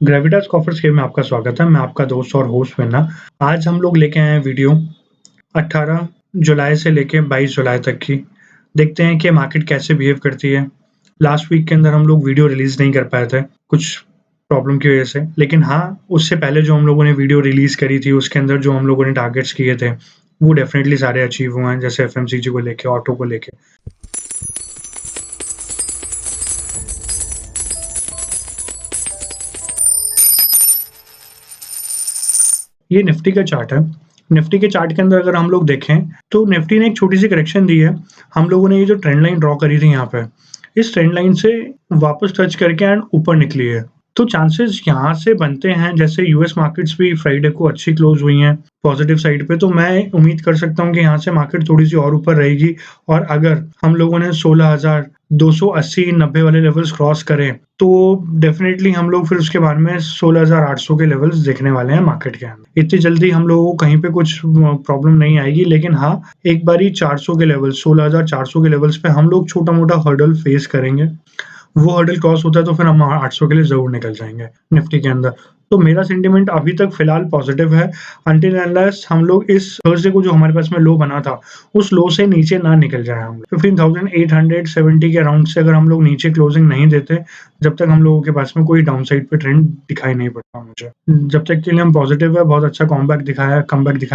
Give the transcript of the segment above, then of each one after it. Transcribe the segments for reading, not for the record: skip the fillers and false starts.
Gravitas coffers game में आपका स्वागत है। मैं आपका दोस्त और होस्ट मुन्ना। आज हम लोग लेके आए हैं वीडियो 18 जुलाई से लेके 22 जुलाई तक की। देखते हैं कि मार्केट कैसे बिहेव करती है। लास्ट वीक के अंदर हम लोग वीडियो रिलीज़ नहीं कर पाए थे, कुछ प्रॉब्लम की वजह से। लेकिन हाँ, उससे पहले जो हम लोगों ने वीडियो रिलीज़ करी थी, उसके अंदर जो हम लोगों ने टारगेट्स किए थे, वो डेफ़िनेटली सारे अचीव हुए हैं, जैसे एफएमसीजी को लेके, ऑटो को लेके। ये निफ्टी का चार्ट है। निफ्टी के चार्ट के अंदर अगर हम लोग देखें, तो निफ्टी ने एक छोटी-सी करेक्शन दी है। हम लोगों ने ये जो ट्रेंड लाइन ड्रॉ करी थी यहाँ पे, इस ट्रेंड लाइन से वापस टच करके एंड ऊपर निकली है। तो चांसेस यहाँ से बनते हैं, जैसे यूएस मार्केट्स भी फ्राइडे को अच्छी क्लोज़ हुई हैं पॉज़िटिव साइड पे, तो मैं उम्मीद कर सकता हूँ कि यहाँ से मार्केट थोड़ी-सी और ऊपर रहेगी। और अगर हम लोगों ने 16,280-90 वाले लेवल्स क्रॉस करें, तो डेफ़िनेटली हम लोग फिर उसके बाद में 16,800 के लेवल्स देखने वाले हैं मार्केट के अंदर। इतनी जल्दी हम लोगों को कहीं पे कुछ प्रॉब्लम नहीं आएगी, लेकिन हाँ, एक बारी 400 के लेवल 16,400 के लेवल्स पे हम लोग छोटा-मोटा हर्डल फेस करेंगे। वो हर्डल क्रॉस होता है तो फिर हम 800 के लिए ज़रूर निकल जाएँगे निफ्टी के अंदर। तो मेरा सेंटिमेंट अभी तक फ़िलहाल पॉज़िटिव है, अनटिल अनलेस हम लोग इस थर्सडे को जो हमारे पास में लो बना था, उस लो से नीचे ना निकल जाएँ हम लोग। 15,870 के अराउंड से अगर हम लोग नीचे क्लोजिंग नहीं देते, जब तक हम लोगों के पास में कोई डाउनसाइड पे ट्रेंड दिखाई नहीं पड़ता मुझे। जब तक के लिए हम पॉज़िटिव है, बहुत अच्छा कमबैक दिखाया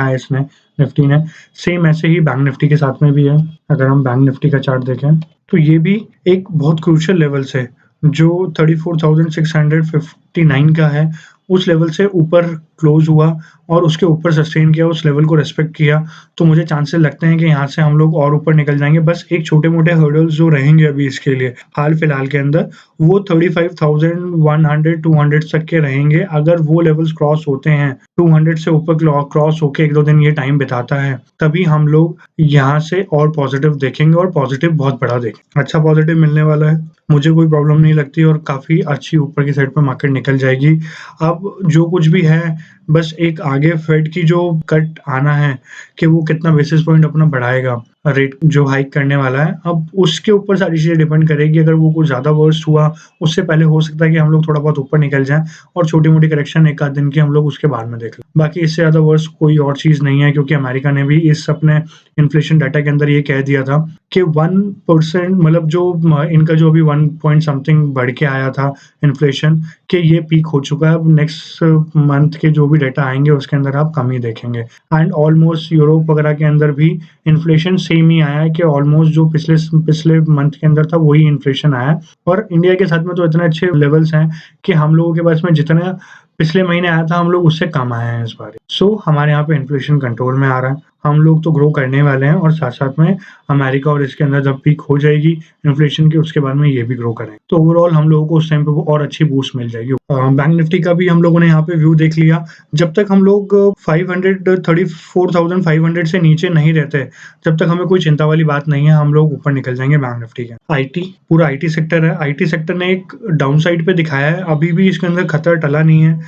है इसने, निफ्टी ने। सेम ऐसे ही बैंक निफ्टी के साथ में भी है। अगर हम बैंक निफ्टी का चार्ट देखें, तो ये भी एक बहुत क्रूशियल लेवल से, जो 34,659 का है, उस लेवल से ऊपर क्लोज़ हुआ और उसके ऊपर सस्टेन किया, उस लेवल को रिस्पेक्ट किया। तो मुझे चांसेस लगते हैं कि यहाँ से हम लोग और ऊपर निकल जाएँगे। बस एक छोटे-मोटे हर्डल्स जो रहेंगे अभी इसके लिए, हाल-फिलहाल के अंदर, वो 35,100-200 तक के रहेंगे। अगर वो लेवल्स क्रॉस होते हैं, 200 से ऊपर क्रॉस होके 1-2 दिन ये टाइम बिताता है, तभी हम लोग यहाँ से और पॉज़िटिव देखेंगे और पॉज़िटिव बहुत बड़ा देखेंगे। अच्छा पॉज़िटिव मिलने वाला है, मुझे कोई प्रॉब्लम नहीं लगती और काफ़ी अच्छी ऊपर की साइड पे मार्केट निकल जाएगी। अब जो कुछ भी है, बस एक आगे फेड की जो कट आना है कि वो कितना बेसिस पॉइंट अपना बढ़ाएगा, रेट जो हाइक करने वाला है, अब उसके ऊपर सारी चीज़ें डिपेंड करेगी। अगर वो कुछ ज़्यादा वर्स्ट हुआ, उससे पहले हो सकता है कि हम लोग थोड़ा बहुत ऊपर निकल जाएँ और छोटी-मोटी करेक्शन 1 आध दिन की हम लोग उसके बाद में देख लें। बाकी इससे ज़्यादा वर्स्ट कोई और चीज़ नहीं है, क्योंकि अमेरिका ने भी इस अपने इन्फ्लेशन डाटा के अंदर ये कह दिया था कि 1% मतलब जो इनका जो अभी 1 पॉइंट समथिंग बढ़ के आया था इन्फ्लेशन, कि ये पीक हो चुका है। अब नेक्स्ट मंथ के जो भी डेटा आएँगे उसके अंदर आप कम ही देखेंगे। एंड ऑलमोस्ट यूरोप वगैरह के अंदर भी इन्फ्लेशन सेम ही आया है कि ऑलमोस्ट जो पिछले मंथ के अंदर था वही इन्फ्लेशन आया है। और इंडिया के साथ में तो इतने अच्छे लेवल्स हैं कि हम लोगों के पास में जितना पिछले महीने आया था, हम लोग उससे कम आए हैं इस बार। सो हमारे यहाँ पे इन्फ्लेशन कंट्रोल में आ रहा है। हम लोग तो ग्रो करने वाले हैं और साथ-साथ में अमेरिका और इसके अंदर जब पीक हो जाएगी इन्फ्लेशन की, उसके बाद में ये भी ग्रो करेंगे। तो ओवरऑल हम लोगों को उस टाइम पे वो और अच्छी बूस्ट मिल जाएगी। बैंक निफ्टी का भी हम लोगों ने यहाँ पे व्यू देख लिया। जब तक हम लोग 34,500 से नीचे नहीं रहते, जब तक हमें कोई चिंता वाली बात नहीं है, हम लोग ऊपर निकल जाएँगे बैंक निफ्टी के। आईटी, पूरा आईटी सेक्टर है। आईटी सेक्टर ने एक डाउन साइड पे दिखाया है, अभी भी इसके अंदर खतरा टला नहीं है।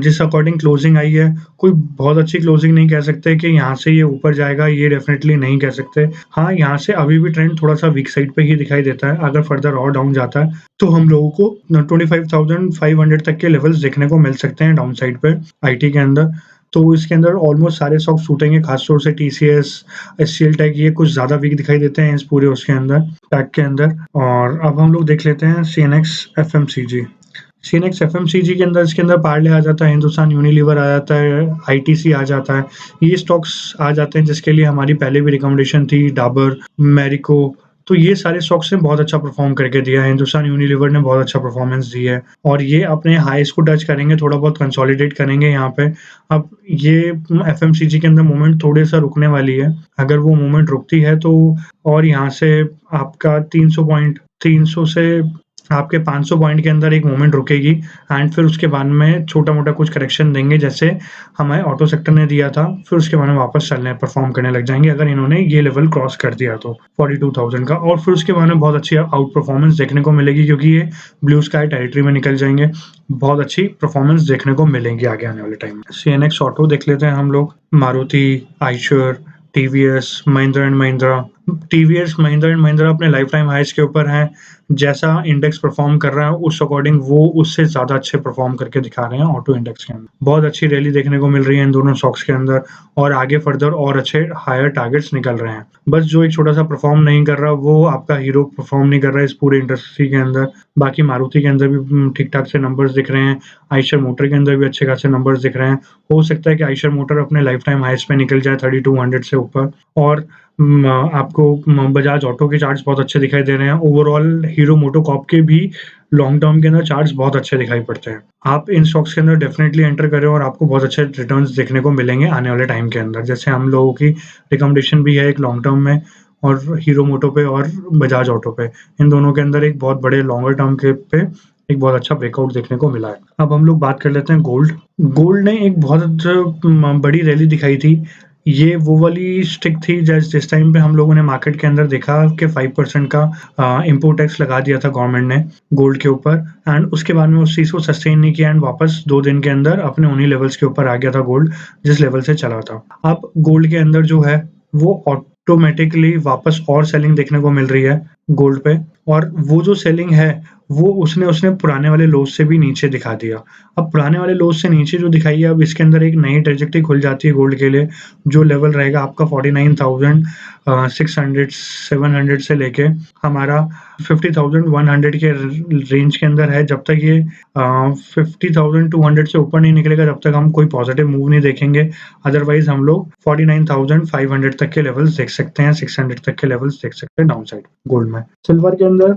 जिस अकॉर्डिंग क्लोजिंग आई है, कोई बहुत अच्छी क्लोजिंग नहीं कह सकते कि यहाँ से ये ऊपर जाएगा, ये डेफ़िनेटली नहीं कह सकते। हाँ, यहाँ से अभी भी ट्रेंड थोड़ा-सा वीक साइड पे ही दिखाई देता है। अगर फर्दर और डाउन जाता है, तो हम लोगों को 25,500 तक के लेवल्स देखने को मिल सकते हैं डाउन साइड पे आईटी के अंदर। तो इसके अंदर ऑलमोस्ट सारे स्टॉक्स टूटेंगे, खास तौर से टीसीएस, एचसीएल टेक, ये कुछ ज़्यादा वीक दिखाई देते हैं इस पूरे उसके अंदर, पैक के अंदर। और अब हम लोग देख लेते हैं सीएनएक्स एफएमसीजी। सीनेक्स एफएमसीजी के अंदर, इसके अंदर पार्ले आ जाता है, हिंदुस्तान यूनिलीवर आ जाता है, आईटीसी आ जाता है। ये स्टॉक्स आ जाते हैं जिसके लिए हमारी पहले भी रिकमेंडेशन थी, डाबर, मैरिको। तो ये सारे स्टॉक्स ने बहुत अच्छा परफ़ॉर्म करके दिया है। हिंदुस्तान यूनिलीवर ने बहुत अच्छा परफ़ॉर्मेंस दी है और ये अपने हाईज़ को टच करेंगे, थोड़ा बहुत कंसोलिडेट करेंगे यहाँ पे। अब ये एफएमसीजी के अंदर मूवमेंट थोड़े-सा रुकने वाली है। अगर वो मूवमेंट रुकती है तो और यहाँ से आपका 300 से आपके 500 पॉइंट के अंदर एक मूवमेंट रुकेगी एंड फिर उसके बाद में छोटा-मोटा कुछ करेक्शन देंगे, जैसे हमें ऑटो सेक्टर ने दिया था। फिर उसके बाद में वापस चलने परफ़ॉर्म करने लग जाएँगे अगर इन्होंने ये लेवल क्रॉस कर दिया तो 42,000 का, और फिर उसके बाद में बहुत अच्छी आउट परफ़ॉर्मेंस देखने को मिलेगी, क्योंकि ये ब्लू स्काई टेरिटरी में निकल जाएँगे। बहुत अच्छी परफ़ॉर्मेंस देखने को मिलेंगी आगे आने वाले टाइम में। सीएनएक्स ऑटो देख लेते हैं हम लोग, Maruti, Eicher, TVS, Mahindra and Mahindra, TVS, Mahindra and Mahindra अपने लाइफ टाइम हाईज़ के ऊपर हैं। जैसा इंडेक्स परफ़ॉर्म कर रहा है उस अकॉर्डिंग वो उससे ज़्यादा अच्छे परफ़ॉर्म करके दिखा रहे हैं ऑटो इंडेक्स के अंदर। बहुत अच्छी रैली देखने को मिल रही है इन दोनों स्टॉक्स के अंदर और आगे फर्दर और अच्छे हायर टारगेट्स निकल रहे हैं। बस जो एक छोटा-सा परफ़ॉर्म नहीं कर रहा वो आपका हीरो परफ़ॉर्म नहीं कर रहा है इस पूरे इंडस्ट्री के अंदर। बाकी मारुति के अंदर भी ठीक-ठाक से नंबर्स दिख रहे हैं। आइशर मोटर के अंदर भी अच्छे खासे नंबर्स दिख रहे हैं। हो सकता है कि आइशर मोटर अपने लाइफ टाइम हाईज़ पे निकल जाए 3200 से ऊपर और आपको बजाज ऑटो के चार्ट्स बहुत अच्छे दिखाई दे रहे हैं। ओवरऑल हीरो मोटोकॉर्प के भी लॉन्ग टर्म के अंदर चार्ट्स बहुत अच्छे दिखाई पड़ते हैं। आप इन स्टॉक्स के अंदर डेफ़िनेटली एंटर करें और आपको बहुत अच्छे रिटर्न्स देखने को मिलेंगे आने वाले टाइम के अंदर। जैसे हम लोगों की रिकमेंडेशन भी है एक लॉन्ग टर्म में और हीरो मोटो पे और बजाज ऑटो पे। इन दोनों के अंदर एक बहुत बड़े लॉन्गर टर्म के पे एक बहुत अच्छा ब्रेकआउट देखने को मिला है। अब हम लोग बात कर लेते हैं गोल्ड। गोल्ड ने एक बहुत बड़ी रैली दिखाई थी। ये वो वाली स्टिक थी जिस टाइम पे हम लोगों ने मार्केट के अंदर देखा कि 5% का इम्पोर्ट टैक्स लगा दिया था गवर्नमेंट ने गोल्ड के ऊपर एंड उसके बाद में उस चीज़ को सस्टेन नहीं किया एंड वापस 2 दिन के अंदर अपने उन्हीं लेवल्स के ऊपर आ गया था गोल्ड, जिस लेवल से चला था। अब गोल्ड के अंदर जो है वो ऑटोमैटिकली वापस और सेलिंग देखने को मिल रही है गोल्ड पे और वो जो सेलिंग है वो उसने पुराने वाले लोज से भी नीचे दिखा दिया। अब पुराने वाले लोज से नीचे जो दिखाई है अब इसके अंदर एक नई ट्रैजेक्टरी खुल जाती है गोल्ड के लिए, जो लेवल रहेगा आपका 49,600 700 से लेके हमारा 50,100 के रेंज के अंदर है। जब तक ये 50,200 से ऊपर नहीं निकलेगा तब तक हम कोई पॉजिटिव मूव नहीं देखेंगे। अदरवाइज़ हम लोग 49,500 तक के लेवल्स देख सकते हैं, 600 तक के लेवल्स देख सकते हैं डाउन साइड गोल्ड में। सिल्वर के अंदर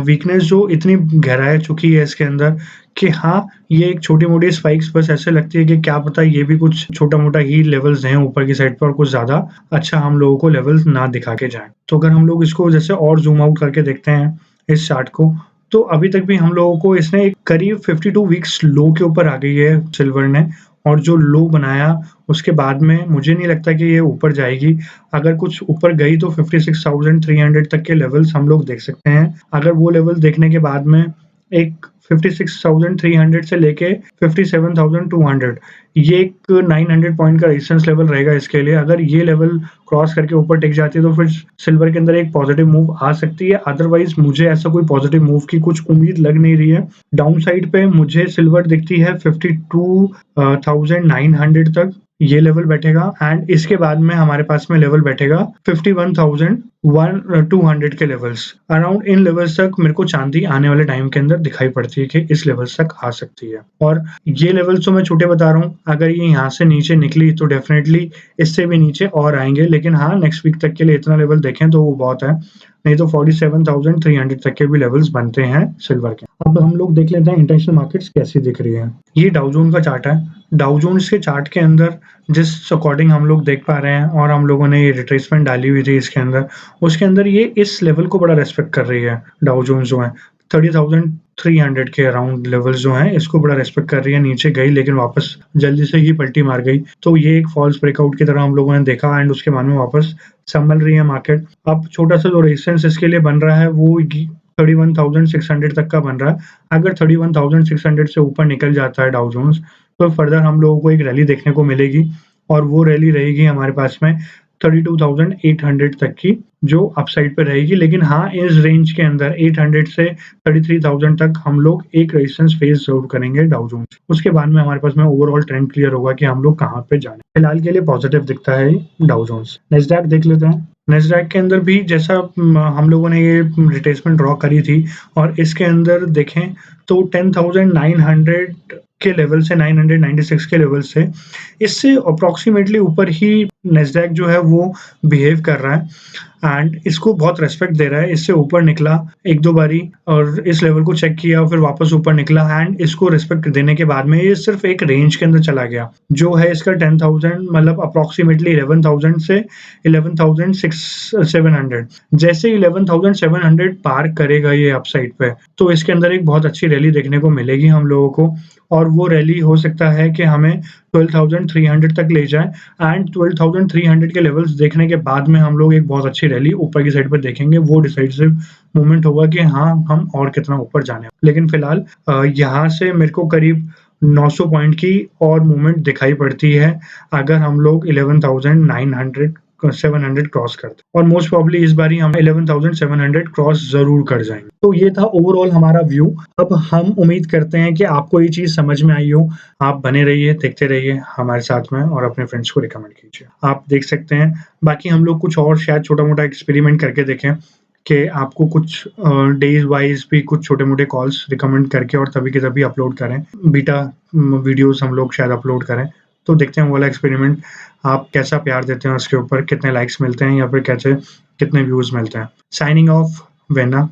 वीकनेस जो इतनी गहराई चुकी है इसके अंदर कि हाँ, ये एक छोटी-मोटी स्पाइक्स बस ऐसे लगती है कि क्या पता ये भी कुछ छोटा-मोटा ही लेवल्स हैं ऊपर की साइड पर और कुछ ज़्यादा अच्छा हम लोगों को लेवल्स ना दिखा के जाएँ। तो अगर हम लोग इसको जैसे और ज़ूम आउट करके देखते हैं इस चार्ट को, तो अभी तक भी हम लोगों को इसने एक करीब 52 वीक्स लो के ऊपर आ गई है सिल्वर ने और जो लो बनाया उसके बाद में मुझे नहीं लगता कि ये ऊपर जाएगी। अगर कुछ ऊपर गई तो 56,300 तक के लेवल्स हम लोग देख सकते हैं। अगर वो लेवल देखने के बाद में एक 56,300 से लेके 57,200 ये एक 900 पॉइंट का रेजिस्टेंस लेवल रहेगा इसके लिए। अगर ये लेवल क्रॉस करके ऊपर टिक जाती है तो फिर सिल्वर के अंदर एक पॉजिटिव मूव आ सकती है। अदरवाइज़ मुझे ऐसा कोई पॉजिटिव मूव की कुछ उम्मीद लग नहीं रही है। डाउन साइड पे मुझे सिल्वर दिखती है 52,900 तक ये लेवल बैठेगा एंड इसके बाद में हमारे पास में लेवल बैठेगा 51,200 के लेवल्स। अराउंड इन लेवल्स तक मेरे को चांदी आने वाले टाइम के अंदर दिखाई पड़ती है कि इस लेवल्स तक आ सकती है और ये लेवल्स तो मैं छोटे बता रहा हूँ, अगर ये यहाँ से नीचे निकली तो डेफ़िनेटली इससे भी नीचे और आएँगे, लेकिन हाँ, नेक्स्ट वीक तक के लिए इतना लेवल देखें तो वो बहुत है। नहीं तो 47,300 तक के भी लेवल्स बनते हैं सिल्वर के। अब हम लोग देख लेते हैं इंटरनेशनल मार्केट्स कैसी दिख रही है। ये डाउ जोन्स का चार्ट है। डाउ जोन्स के चार्ट के अंदर जिस अकॉर्डिंग हम लोग देख पा रहे हैं और हम लोगों ने ये रिट्रेसमेंट डाली हुई थी इसके अंदर, उसके अंदर ये इस लेवल को बड़ा रिस्पेक्ट कर रही है डाउ जोन्स जो है। 30,300 के अराउंड लेवल्स जो हैं इसको बड़ा रिस्पेक्ट कर रही है। नीचे गई लेकिन वापस जल्दी से ही पलटी मार गई। तो ये एक फॉल्स ब्रेकआउट की तरह हम लोगों ने देखा एंड उसके बाद में वापस संभल रही है मार्केट। अब छोटा-सा जो रेजिस्टेंस इसके लिए बन रहा है वो 31,600 तक का बन रहा है। अगर 31,600 से ऊपर निकल जाता है डाउ जोन्स तो फर्दर हम लोगों को एक रैली देखने को मिलेगी और वो रैली रहेगी हमारे पास में 32,800 तक की जो अपसाइड पे रहेगी। लेकिन हाँ, इस रेंज के अंदर 800 से 33,000 तक हम लोग एक रेजिस्टेंस फेस ज़रूर करेंगे डाउ जोन्स। उसके बाद में हमारे पास में ओवरऑल ट्रेंड क्लियर होगा कि हम लोग कहाँ पे जाना है। फिलहाल के लिए पॉजिटिव दिखता है डाउ जोन्स। नैस्डैक देख लेते हैं। नैस्डैक के अंदर भी जैसा हम लोगों ने ये रिट्रेसमेंट ड्रॉ करी थी और इसके अंदर देखें तो 10,900 के लेवल से 996 के लेवल से इससे अप्रॉक्सिमेटली ऊपर ही नैस्डैक जो है वो बिहेव कर रहा है एंड इसको बहुत रिस्पेक्ट दे रहा है। इससे ऊपर निकला 1-2 बारी और इस लेवल को चेक किया फिर वापस ऊपर निकला एंड इसको रिस्पेक्ट देने के बाद में ये सिर्फ एक रेंज के अंदर चला गया जो है इसका 10,000 मतलब अप्रॉक्सिमेटली 11,000 से 11,700। जैसे 11,700 पार करेगा ये अपसाइड पे तो इसके अंदर एक बहुत अच्छी रैली देखने को मिलेगी हम लोगों को और वो रैली हो सकता है कि हमें 12,300 तक ले जाए एंड 12,300 के लेवल्स देखने के बाद में हम लोग एक बहुत अच्छी रैली ऊपर की साइड पे देखेंगे। वो डिसाइसिव मोमेंट होगा कि हाँ, हम और कितना ऊपर जाने हैं। लेकिन फिलहाल यहाँ से मेरे को करीब 900 पॉइंट की और मूवमेंट दिखाई पड़ती है अगर हम लोग 11,900 700 क्रॉस करते हैं और मोस्ट प्रॉब्ली इस बार ही हम 11,700 क्रॉस ज़रूर कर जाएँगे। तो ये था ओवरऑल हमारा व्यू। अब हम उम्मीद करते हैं कि आपको ये चीज़ समझ में आई हो। आप बने रहिए, देखते रहिए हमारे साथ में और अपने फ्रेंड्स को रिकमेंड कीजिए। आप देख सकते हैं, बाकी हम लोग कुछ और शायद छोटा-मोटा एक्सपेरिमेंट करके देखें कि आपको कुछ डेज़ वाइज़ भी कुछ छोटे-मोटे कॉल्स रिकमेंड करके और तभी के तभी अपलोड करें। बीटा वीडियोज़ हम लोग शायद अपलोड करें। तो देखते हैं वो वाला एक्सपेरिमेंट आप कैसा प्यार देते हैं उसके ऊपर, कितने लाइक्स मिलते हैं या फिर कैसे कितने व्यूज़ मिलते हैं। Signing off, vena.